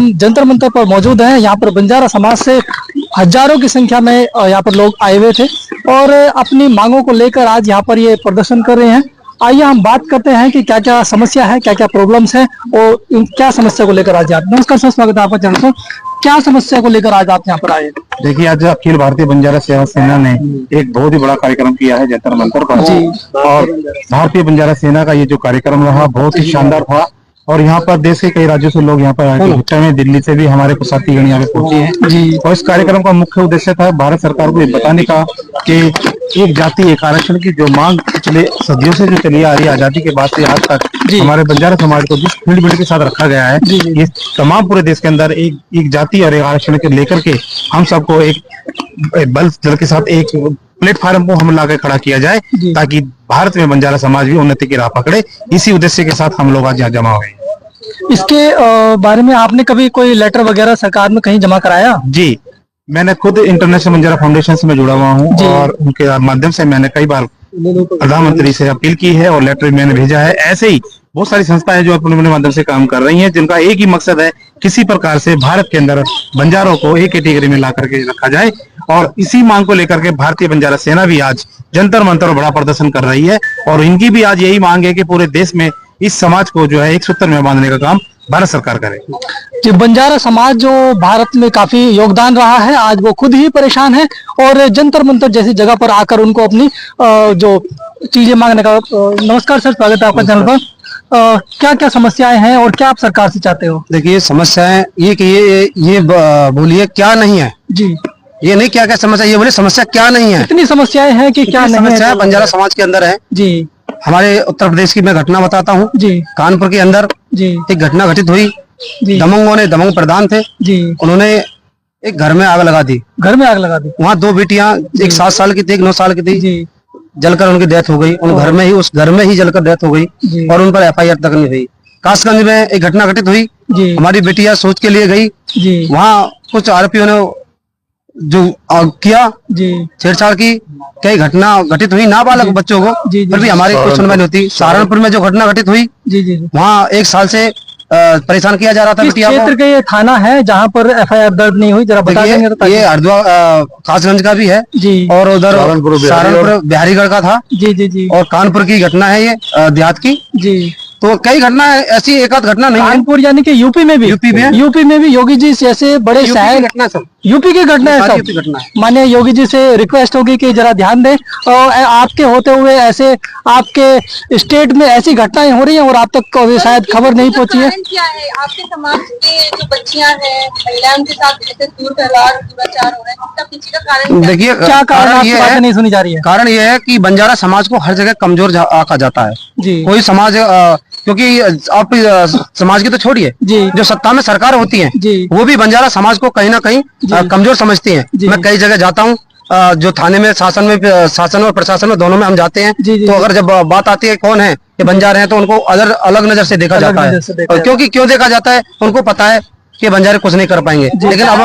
हम जंतर मंतर पर मौजूद हैं। यहाँ पर बंजारा समाज से हजारों की संख्या में यहाँ पर लोग आए हुए थे और अपनी मांगों को लेकर आज यहाँ पर ये प्रदर्शन कर रहे हैं। आइए हम बात करते हैं कि क्या क्या समस्या है, क्या क्या प्रॉब्लम्स है और क्या समस्या को लेकर आज आप। नमस्कार सर, स्वागत है आपका चैनल पर। क्या समस्या को लेकर आज आप यहाँ पर आए? देखिए, आज अखिल भारतीय बंजारा सेवा सेना ने एक बहुत ही बड़ा कार्यक्रम किया है जंतर मंतर पर। और भारतीय बंजारा सेना का ये जो कार्यक्रम रहा बहुत ही शानदार था और यहाँ पर देश के कई राज्यों से लोग यहाँ पर आए हैं। दिल्ली से भी हमारे कुछ साथीगण यहाँ पे पहुंचे हैं जी। और इस कार्यक्रम का मुख्य उद्देश्य था भारत सरकार को ये बताने का कि एक जाति एक आरक्षण की जो मांग पिछले सदियों से जो चली आ रही है, आजादी के बाद से आज तक हमारे बंजारा समाज को जिस फील्ड के साथ रखा गया है, ये तमाम पूरे देश के अंदर एक जाति और एक आरक्षण के लेकर के हम सबको एक बल जल के साथ एक प्लेटफॉर्म को हम लाकर खड़ा किया जाए ताकि भारत में बंजारा समाज भी उन्नति की राह पकड़े। इसी उद्देश्य के साथ हम लोग आज यहाँ जमा हुए हैं। इसके बारे में आपने कभी कोई लेटर वगैरह सरकार में कहीं जमा कराया? जी, मैंने खुद इंटरनेशनल बंजारा फाउंडेशन से मैं जुड़ा हुआ हूँ और उनके माध्यम से मैंने कई बार प्रधानमंत्री से अपील की है और लेटर मैंने भेजा है। ऐसे ही बहुत सारी संस्थाएं जो अपने माध्यम से काम कर रही हैं, जिनका एक ही मकसद है किसी प्रकार से भारत के अंदर बंजारों को एक कैटेगरी में ला करके रखा जाए। और इसी मांग को लेकर के भारतीय बंजारा सेना भी आज जंतर मंतर और बड़ा प्रदर्शन कर रही है और इनकी भी आज यही मांग है कि पूरे देश में इस समाज को जो है एक सूत्र में बांधने का काम भारत सरकार करे। जो बंजारा समाज जो भारत में काफी योगदान रहा है, आज वो खुद ही परेशान है और जंतर मंतर जैसी जगह पर आकर उनको अपनी जो चीजें मांगने का। नमस्कार सर, स्वागत है आपका चैनल पर। क्या क्या समस्याएं हैं और क्या आप सरकार से चाहते हो? देखिए, समस्याएं ये कि ये बोलिए क्या नहीं है जी। ये नहीं क्या क्या समस्या, ये बोले समस्या क्या नहीं है। इतनी समस्याएं हैं कि क्या नहीं समस्या है बंजारा समाज के अंदर है जी। हमारे उत्तर प्रदेश की मैं घटना बताता हूँ जी। कानपुर के अंदर जी एक घटना घटित हुई। दमंग प्रधान थे जी, उन्होंने एक घर में आग लगा दी। घर में आग लगा दी। वहाँ दो बेटियां, एक 7 साल की थी, एक 9 साल की थी जी। जलकर उनकी डेथ हो गई। उन घर में ही, उस घर में ही जलकर डेथ हो गई और उन पर FIR तक नहीं हुई। कासगंज में एक घटना घटित हुई जी। हमारी बेटियां सोच के लिए गई जी। वहाँ कुछ आरोपियों ने जो किया जी, छेड़छाड़ की, कई घटना घटित हुई नाबालग बच्चों को, फिर भी हमारी कोई सुनवाई नहीं होती। सहारनपुर में जो घटना घटित हुई जी, वहाँ 1 साल से परेशान किया जा रहा था बिटिया को। क्षेत्र का ये थाना है जहाँ पर FIR दर्ज नहीं हुई, जरा बता देंगे तो? ये हरिद्वार कासगंज का भी है जी और उधर सहारनपुर बिहारीगढ़ का था जी। और कानपुर की घटना है ये देहात की जी। तो कई घटना ऐसी, एक आध घटना नहीं है। कानपुर यानी कि यूपी में भी योगी जी जैसे बड़े शहर घटना सब यूपी की घटना है सब। माने योगी जी से रिक्वेस्ट होगी कि जरा ध्यान दें और आपके होते हुए ऐसे आपके स्टेट में ऐसी घटनाएं हो रही हैं और आप तक शायद खबर नहीं पहुंची है। क्या है आपके समाज के जो बच्चियां हैं, महिलाएं, उनके साथ ऐसे दुराचार हो रहे हैं, इसका पीछे का कारण देखिए, क्या कारण ये है नहीं सुनी जा रही है? कारण ये है कि बंजारा समाज को हर जगह कमजोर आका जाता है जी। कोई समाज क्योंकि आप समाज की तो छोड़िए, जो सत्ता में सरकार होती है वो भी बंजारा समाज को कहीं ना कहीं कमजोर समझती हैं। मैं कई जगह जाता हूँ, जो थाने में शासन और प्रशासन में दोनों में हम जाते हैं तो अगर जब बात आती है कौन है ये बंजारे हैं तो उनको अलग नजर से देखा जाता है। क्योंकि क्यों देखा जाता है, उनको पता है कि बंजारे कुछ नहीं कर पाएंगे। लेकिन अब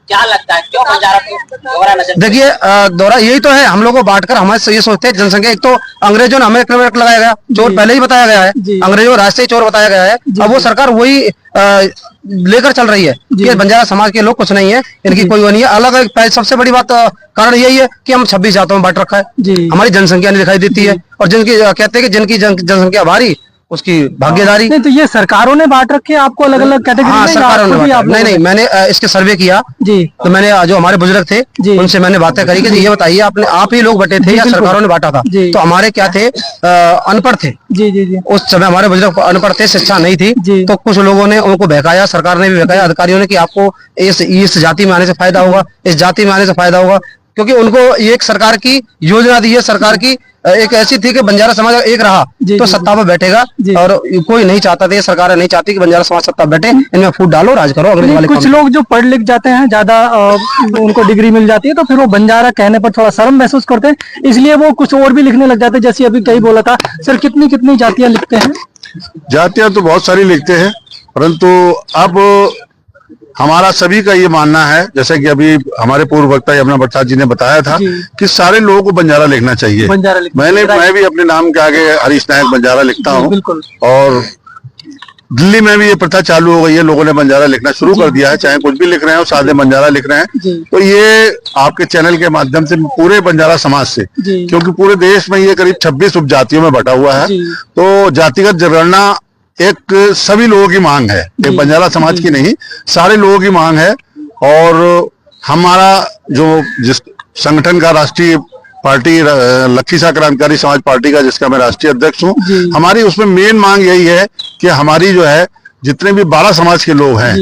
क्या लगता है क्यों बंजारा? देखिए, दोहरा यही तो है, हम लोग को बांटकर हमारे ये सोचते हैं जनसंख्या। एक तो अंग्रेजों ने हमें क्रिमिनल लगाया गया, चोर पहले ही बताया गया है, अंग्रेजों राष्ट्रीय चोर बताया गया है। अब वो सरकार वही लेकर चल रही है कि बंजारा समाज के लोग कुछ नहीं है, इनकी कोई वो नहीं है। अलग सबसे बड़ी बात कारण यही है कि हम 26 जातों में बांट रखा है, हमारी जनसंख्या नहीं दिखाई देती है। और जिनकी कहते हैं कि जिनकी जनसंख्या भारी उसकी भागीदारी नहीं। तो ये सरकारों ने बांट रखे आपको अलग अलग कैटेगरी? हाँ, सरकारों ने नहीं, मैंने इसके सर्वे किया जी। तो मैंने जो हमारे बुजुर्ग थे उनसे मैंने बातें करी कि ये बताइए आप ही लोग बटे थे या सरकारों ने बांटा था? तो हमारे क्या थे, अनपढ़ थे जी। उस समय हमारे बुजुर्ग अनपढ़ थे, शिक्षा नहीं थी। तो कुछ लोगों ने उनको बहकाया, सरकार ने भी बहकाया, अधिकारियों ने, कि आपको इस जाति में आने से फायदा होगा, इस जाति में आने से फायदा होगा। क्योंकि उनको ये एक सरकार की योजना दी है, सरकार की एक ऐसी थी कि बंजारा समाज एक रहा तो सत्ता पर बैठेगा। और कोई नहीं चाहता था, सरकार नहीं चाहती कि बंजारा समाज सत्ता बैठे, इनमें फूट डालो, राज करो। अंग्रेज वाले कुछ लोग जो पढ़ लिख जाते हैं, ज्यादा उनको डिग्री मिल जाती है तो फिर वो बंजारा कहने पर थोड़ा शर्म महसूस करते हैं, इसलिए वो कुछ और भी लिखने लग जाते हैं। जैसे अभी कई बोला था सर, कितनी जातियां लिखते हैं? जातियां तो बहुत सारी लिखते हैं, परंतु अब हमारा सभी का ये मानना है, जैसे कि अभी हमारे पूर्व वक्ता यमुना भट्टाचार्य जी ने बताया था कि सारे लोगों को बंजारा लिखना चाहिए। मैं भी अपने नाम के आगे हरीश नायक बंजारा लिखता हूँ और दिल्ली में भी ये प्रथा चालू हो गई है, लोगों ने बंजारा लिखना शुरू कर दिया है, चाहे कुछ भी लिख रहे हैं वो सादे बंजारा लिख रहे हैं। तो ये आपके चैनल के माध्यम से पूरे बंजारा समाज से, क्योंकि पूरे देश में ये करीब 26 उपजातियों में बटा हुआ है, तो जातिगत जनगणना एक सभी लोगों की मांग है, एक बंजारा समाज की नहीं, सारे लोगों की मांग है। और हमारा जो जिस संगठन का राष्ट्रीय पार्टी लखीसराय क्रांतिकारी समाज पार्टी का, जिसका मैं राष्ट्रीय अध्यक्ष हूँ, हमारी उसमें मेन मांग यही है कि हमारी जो है जितने भी 12 समाज के लोग हैं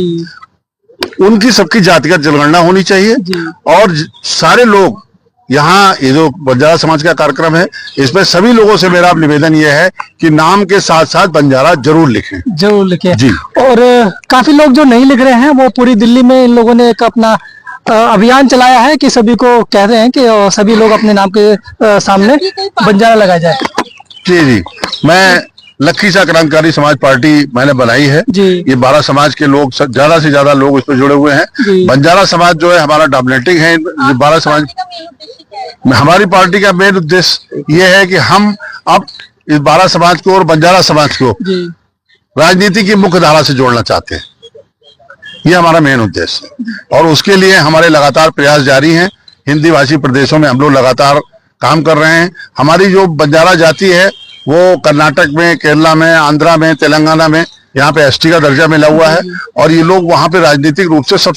उनकी सबकी जातिगत जनगणना होनी चाहिए। और सारे लोग यहाँ, ये जो बंजारा समाज का कार्यक्रम है, इसमें सभी लोगों से मेरा निवेदन ये है कि नाम के साथ साथ बंजारा जरूर लिखें जी। और काफी लोग जो नहीं लिख रहे हैं वो पूरी दिल्ली में इन लोगों ने एक अपना अभियान चलाया है कि सभी को कह रहे हैं कि सभी लोग अपने नाम के सामने बंजारा लगाया जाए। जी, मैं लखीसराय क्रांतिकारी समाज पार्टी मैंने बनाई है जी। ये 12 समाज के लोग, ज्यादा से ज्यादा लोग इसमें जुड़े हुए हैं। बंजारा समाज जो है हमारा डोमिनेटिंग है 12 समाज। हमारी पार्टी का मेन उद्देश्य ये है कि हम अब इस 12 समाज को और बंजारा समाज को राजनीति की मुख्य धारा से जोड़ना चाहते हैं, ये हमारा मेन उद्देश्य है। और उसके लिए हमारे लगातार प्रयास जारी हैं। हिंदी भाषी प्रदेशों में हम लोग लगातार काम कर रहे हैं। हमारी जो बंजारा जाति है वो कर्नाटक में, केरला में, आंध्रा में, तेलंगाना में यहाँ पे एसटी का दर्जा मिला हुआ है, और ये लोग वहाँ पे राजनीतिक रूप से सब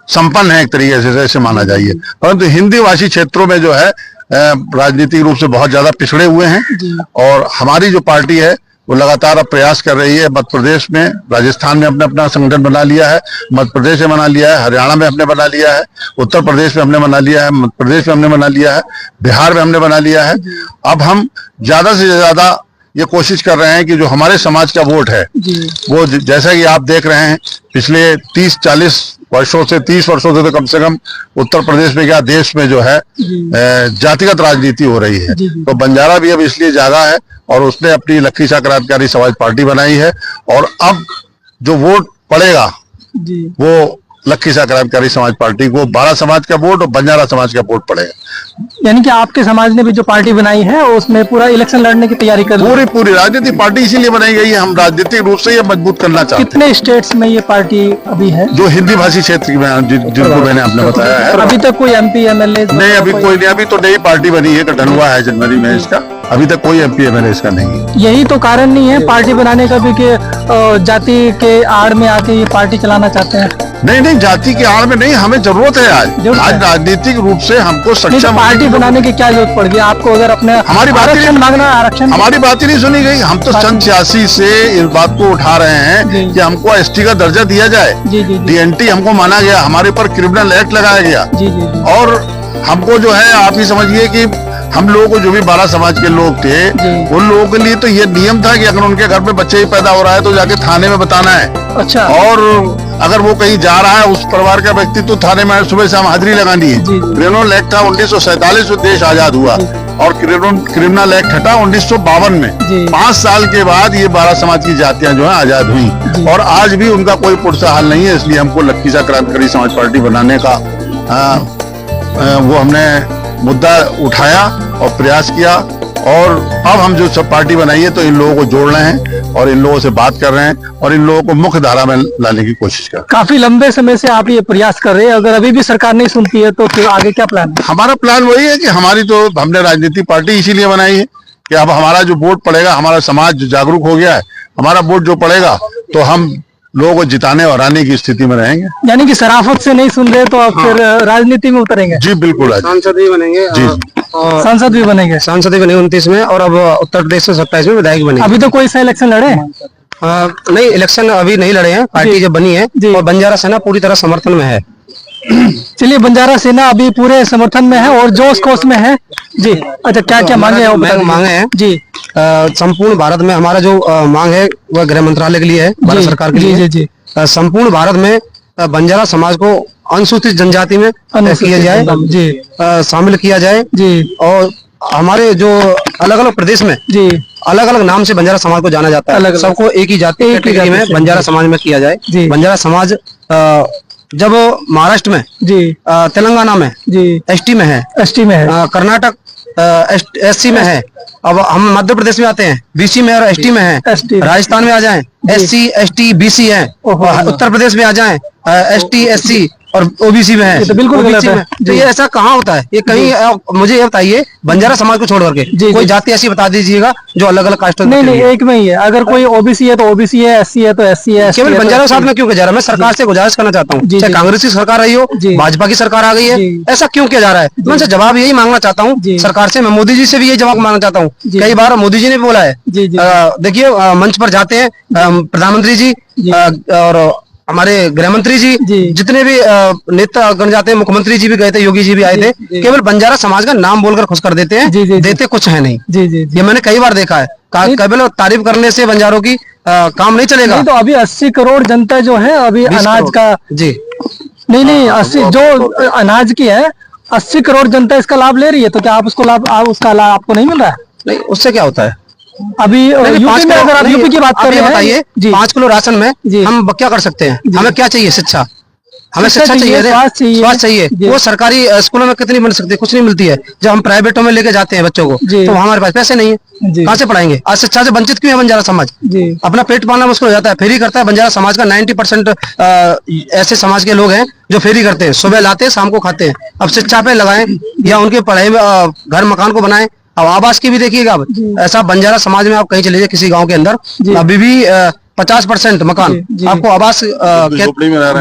संपन्न है एक तरीके से, ऐसे माना जाइए। परंतु हिंदी भाषी क्षेत्रों में जो है राजनीतिक रूप से बहुत ज्यादा पिछड़े हुए हैं। और हमारी जो पार्टी है वो लगातार अब प्रयास कर रही है। मध्य प्रदेश में, राजस्थान में हमने अपना संगठन बना लिया है, मध्य प्रदेश में बना लिया है, हरियाणा में हमने बना लिया है, उत्तर प्रदेश में हमने बना लिया है, मध्य प्रदेश में हमने बना लिया है, बिहार में हमने बना लिया है। अब हम ज्यादा से ज्यादा ये कोशिश कर रहे हैं कि जो हमारे समाज का वोट है वो, जैसा कि आप देख रहे हैं पिछले 30-40 वर्षों से, 30 वर्षों से तो कम से कम उत्तर प्रदेश में क्या देश में जो है जातिगत राजनीति हो रही है। तो बंजारा भी अब इसलिए जागा है और उसने अपनी लखीसराय क्रांतिकारी समाज पार्टी बनाई है। और अब जो वोट पड़ेगा वो लखीसराय क्रांतिकारी समाज पार्टी को 12 समाज का वोट और बंजारा समाज का वोट पड़ेगा। यानी कि आपके समाज ने भी जो पार्टी बनाई है उसमें पूरा इलेक्शन लड़ने की तैयारी कर पूरी राजनीतिक पार्टी इसीलिए बनाई गई है, हम राजनीतिक रूप से ये मजबूत करना चाहते हैं। कितने स्टेट्स में ये पार्टी अभी है? जो हिंदी भाषी क्षेत्र में, जिनको मैंने आपने बताया है। अभी तक कोई MP MLA नहीं, अभी कोई नहीं, अभी तो नई पार्टी बनी है, गठन हुआ है जनवरी में इसका, अभी तक कोई MP MLA इसका नहीं है। यही तो कारण नहीं है पार्टी बनाने का भी कि जाति के आड़ में आके ये पार्टी चलाना चाहते हैं? नहीं, जाति के आड़ में नहीं, हमें जरूरत है आज राजनीतिक रूप से हमको सक्षम। पार्टी बनाने की क्या जरूरत पड़ गई आपको? अगर अपने हमारी बात आरक्षण मांगना, आरक्षण हमारी बात ही नहीं सुनी गई। हम तो सन 86 से इस बात को उठा रहे हैं कि हमको ST का दर्जा दिया जाए। DNT हमको माना गया, हमारे ऊपर क्रिमिनल एक्ट लगाया गया। और हमको जो है आप ही समझिए कि हम लोगों को, जो भी 12 समाज के लोग थे, उन लोगों के लिए तो ये नियम था कि अगर उनके घर में बच्चे ही पैदा हो रहा है तो जाके थाने में बताना है। अच्छा। और अगर वो कहीं जा रहा है उस परिवार का व्यक्ति तो थाने में सुबह शाम हाजिरी लगानी है। क्रिमिनल एक्ट था 1947 में देश आजाद हुआ, और क्रिमिनल एक्ट हटा 1952 में। 5 साल के बाद ये 12 समाज की जातियां जो है आजाद हुई, और आज भी उनका कोई पुरसा हाल नहीं है। इसलिए हमको लखीसराय क्रांतिकारी समाज पार्टी बनाने का वो हमने मुद्दा उठाया और प्रयास किया। और अब हम जो सब पार्टी बनाई है तो इन लोगों को जोड़ रहे हैं और इन लोगों से बात कर रहे हैं और इन लोगों को मुख्य धारा में लाने की कोशिश कर रहे हैं। काफी लंबे समय से आप ये प्रयास कर रहे हैं, अगर अभी भी सरकार नहीं सुनती है तो फिर आगे क्या प्लान है? हमारा प्लान वही है कि हमारी तो, हमने राजनीतिक पार्टी इसीलिए बनाई है कि अब हमारा जो वोट पड़ेगा, हमारा समाज जो जागरूक हो गया है, हमारा वोट जो पड़ेगा तो हम लोगों को जिताने और आने की स्थिति में रहेंगे। यानी कि शराफत से नहीं सुन रहे तो अब फिर राजनीति में उतरेंगे? जी बिल्कुल, सांसद भी बनेंगे। जी, सांसद भी बनेंगे। सांसद भी बनेंगे 29 में, और अब उत्तर प्रदेश से 27 में विधायक बनेंगे। अभी तो कोई सा इलेक्शन लड़े? नहीं, इलेक्शन अभी नहीं लड़े हैं, पार्टी जब बनी है। और बंजारा सेना पूरी तरह समर्थन में है। चलिए, बंजारा सेना अभी पूरे समर्थन में है और जोश कोश में है जी। अच्छा, क्या क्या मांगे हैं? मांगे हैं जी, संपूर्ण भारत में हमारा जो मांग है वह गृह मंत्रालय के लिए है, भारत सरकार के लिए। जी। संपूर्ण भारत में बंजारा समाज को अनुसूचित जनजाति में किया जाए जी, शामिल किया जाए जी। और हमारे जो अलग अलग प्रदेश में जी अलग अलग नाम से बंजारा समाज को जाना जाता है, सबको एक ही जाति कैटेगरी में बंजारा समाज में किया जाए जी। बंजारा समाज जब महाराष्ट्र में जी, तेलंगाना में जी ST में है, कर्नाटक SC में है, अब हम मध्य प्रदेश में आते हैं BC में और ST में है, राजस्थान में आ जाएं SC ST BC है, उत्तर प्रदेश में आ जाएं ST SC और OBC में है, तो बिल्कुल गलत है। तो ये ऐसा कहाँ होता है? ये कहीं मुझे ये बताइए, बंजारा समाज को छोड़ करके कोई जाति ऐसी बता दीजिएगा जो अलग अलग कास्ट। नहीं, एक में ही है। अगर कोई OBC है तो OBC है, SC है तो SC है। केवल बंजारा के साथ में क्यों किया जा रहा है? मैं सरकार से गुजारिश करना चाहता हूँ, चाहे कांग्रेस की सरकार रही हो, भाजपा की सरकार आ गई है, ऐसा क्यों किया जा रहा है? मैं उनसे जवाब यही मांगना चाहता हूँ सरकार से। मैं मोदी जी से भी यही जवाब मांगना चाहता हूँ। कई बार मोदी जी ने बोला है, देखिए मंच पर जाते हैं प्रधानमंत्री जी और हमारे गृह मंत्री जी, जितने भी नेता गण जाते हैं, मुख्यमंत्री जी भी गए थे, योगी जी भी आए थे, केवल बंजारा समाज का नाम बोलकर खुश कर देते हैं, देते कुछ है नहीं। ये मैंने कई बार देखा है। केवल तारीफ करने से बंजारों की काम नहीं चलेगा। तो अभी 80 करोड़ जनता जो है अभी अनाज का नहीं 80 जो अनाज की है, 80 करोड़ जनता इसका लाभ ले रही है। तो क्या आप उसका लाभ आपको नहीं मिल रहा है? नहीं, उससे क्या होता है? अभी यूपी में, अगर आप यूपी की बात कर रहे हैं, बताइए 5 किलो राशन में हम क्या कर सकते हैं? हमें क्या चाहिए? शिक्षा, हमें शिक्षा चाहिए, स्वास्थ्य चाहिए। वो सरकारी स्कूलों में कितनी मिल सकती है? कुछ नहीं मिलती है। जब हम प्राइवेटों में लेके जाते हैं बच्चों को, तो हमारे पास पैसे नहीं है, कहाँ से पढ़ाएंगे? आज शिक्षा से वंचित क्यों है बंजारा समाज? अपना पेट पालना मुश्किल हो जाता है। फेरी करता है बंजारा समाज का 90% ऐसे समाज के लोग हैं जो फेरी करते हैं, सुबह लाते हैं शाम को खाते हैं। अब शिक्षा पे लगाएं या उनके पढ़ाई में घर मकान को बनाएं। अब आवास की भी देखिएगा, ऐसा बंजारा समाज में आप कहीं चले जाइए किसी गांव के अंदर, अभी भी 50% मकान आपको आवास झुग्गी झोपड़ी में रह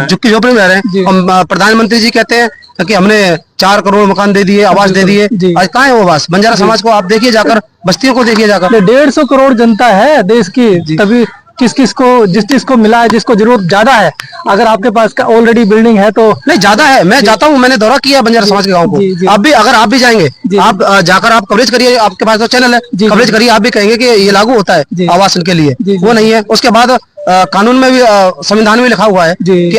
रहे हैं। प्रधानमंत्री जी कहते हैं कि हमने 4 करोड़ मकान दे दिए, आवास दे दिए। आज कहाँ है वो आवास? बंजारा समाज को आप देखिए जाकर, बस्तियों को देखिए जाकर। 150 करोड़ जनता है देश की, तभी किस को मिला है, जिसको जरूरत ज्यादा है। अगर आपके पास का ऑलरेडी बिल्डिंग है तो नहीं, ज्यादा है। मैं जाता हूँ, मैंने दौरा किया बंजारा समाज के गाँव को। आप भी, अगर आप भी जाएंगे, आप जाकर आप कवरेज करिए, आपके पास तो चैनल है, कवरेज करिए, आप भी कहेंगे कि ये लागू होता है आवास उनके लिए। वो नहीं है। उसके बाद कानून में भी, संविधान में लिखा हुआ है कि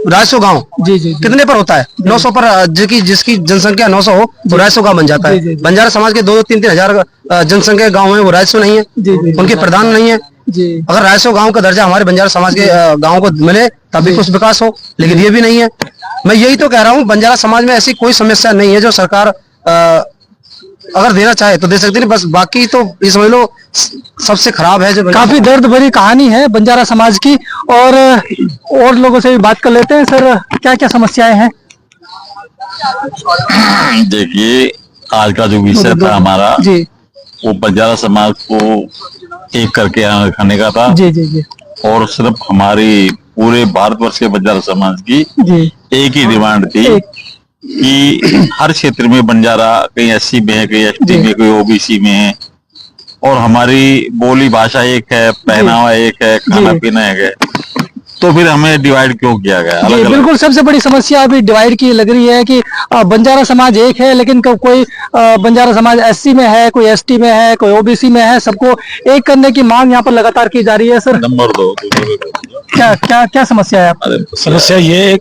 राजस्व गांव कितने पर होता है? 900 पर। जिसकी जनसंख्या 900 हो तो राजस्व गांव बन जाता है। बंजारा समाज के 2-3 हजार जनसंख्या गांव है, वो राजस्व नहीं है, उनके प्रधान नहीं है। अगर राजस्व गांव का दर्जा हमारे बंजारा समाज के गांव को मिले तभी कुछ विकास हो, लेकिन ये भी नहीं है। मैं यही तो कह रहा हूँ, बंजारा समाज में ऐसी कोई समस्या नहीं है जो सरकार अगर देना चाहे तो दे सकती है, बस बाकी तो ये समझ लो सबसे खराब है। जो काफी दर्द भरी कहानी है बंजारा समाज की, और लोगों से भी बात कर लेते हैं। सर, क्या क्या समस्याएं हैं? देखिए, आज का जो विषय था हमारा, वो बंजारा समाज को एक करके खाने का था। और सिर्फ हमारी पूरे भारतवर्ष के बंजारा समाज की एक ही डिमांड थी कि हर क्षेत्र में बंजारा, कहीं SC में है, कहीं ST में, कोई OBC में है, और हमारी बोली भाषा एक है, पहनावा एक है, खाना पीना एक है, तो फिर हमें डिवाइड क्यों किया गया? अलग बिल्कुल, सबसे बड़ी समस्या अभी डिवाइड की लग रही है कि बंजारा समाज एक है, लेकिन कोई बंजारा समाज SC में है, कोई ST में है, कोई OBC में है। सबको एक करने की मांग यहाँ पर लगातार की जा रही है। सर, नंबर 2 क्या समस्या है? समस्या ये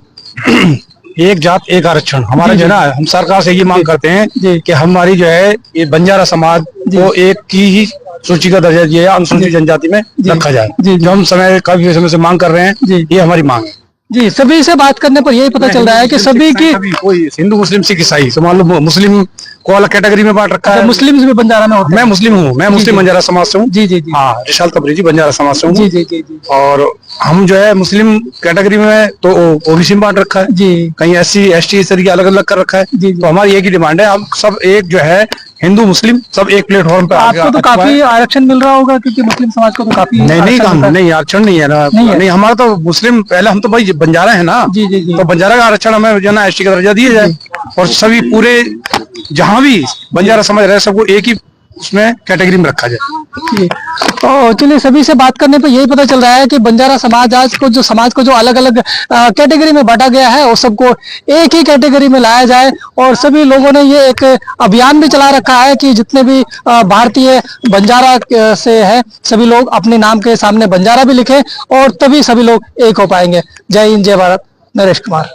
एक जात एक आरक्षण हमारा जो है ना, हम सरकार से ये मांग करते हैं कि हमारी जो है ये बंजारा समाज को एक की ही सूची का दर्जा दिया जाए, अनुसूचित जनजाति में रखा जाए। जो हम काफी समय से मांग कर रहे हैं, ये हमारी मांग है। जी, सभी से बात करने पर यही पता चल रहा है कि सभी की, कोई हिंदू मुस्लिम सिख ईसाई, तो मान लो मुस्लिम को अलग कैटेगरी में बांट रखा है। मुस्लिम भी बंजारा में होते हैं? मैं मुस्लिम हूँ, मैं मुस्लिम बंजारा समाज से हूँ। हाँ, रिशाल तबरेजी बंजारा समाज से हूँ। और हम जो है मुस्लिम कैटेगरी में तो OBC में बांट रखा है, कहीं SC ST इस तरीके अलग अलग कर रखा है। तो हमारी एक ही डिमांड है, हम सब एक जो है हिंदू मुस्लिम सब एक प्लेटफॉर्म पे। आपको तो काफी आरक्षण मिल रहा होगा, क्योंकि मुस्लिम समाज को तो काफी नहीं आरक्षण नहीं है ना। नहीं, हमारा तो मुस्लिम, पहले हम तो भाई बंजारा है ना, तो बंजारा का आरक्षण हमें जो है ST का दर्जा दिया जाए, और सभी पूरे जहाँ भी बंजारा समाज रहे सबको एक ही उसमें कैटेगरी में रखा जाए। तो चलिए, सभी से बात करने पे यही पता चल रहा है कि बंजारा समाज आज को जो अलग अलग कैटेगरी में बांटा गया है, उस सबको एक ही कैटेगरी में लाया जाए। और सभी लोगों ने ये एक अभियान भी चला रखा है कि जितने भी भारतीय बंजारा से है, सभी लोग अपने नाम के सामने बंजारा भी लिखें, और तभी सभी लोग एक हो पाएंगे। जय हिंद, जय भारत। नरेश कुमार।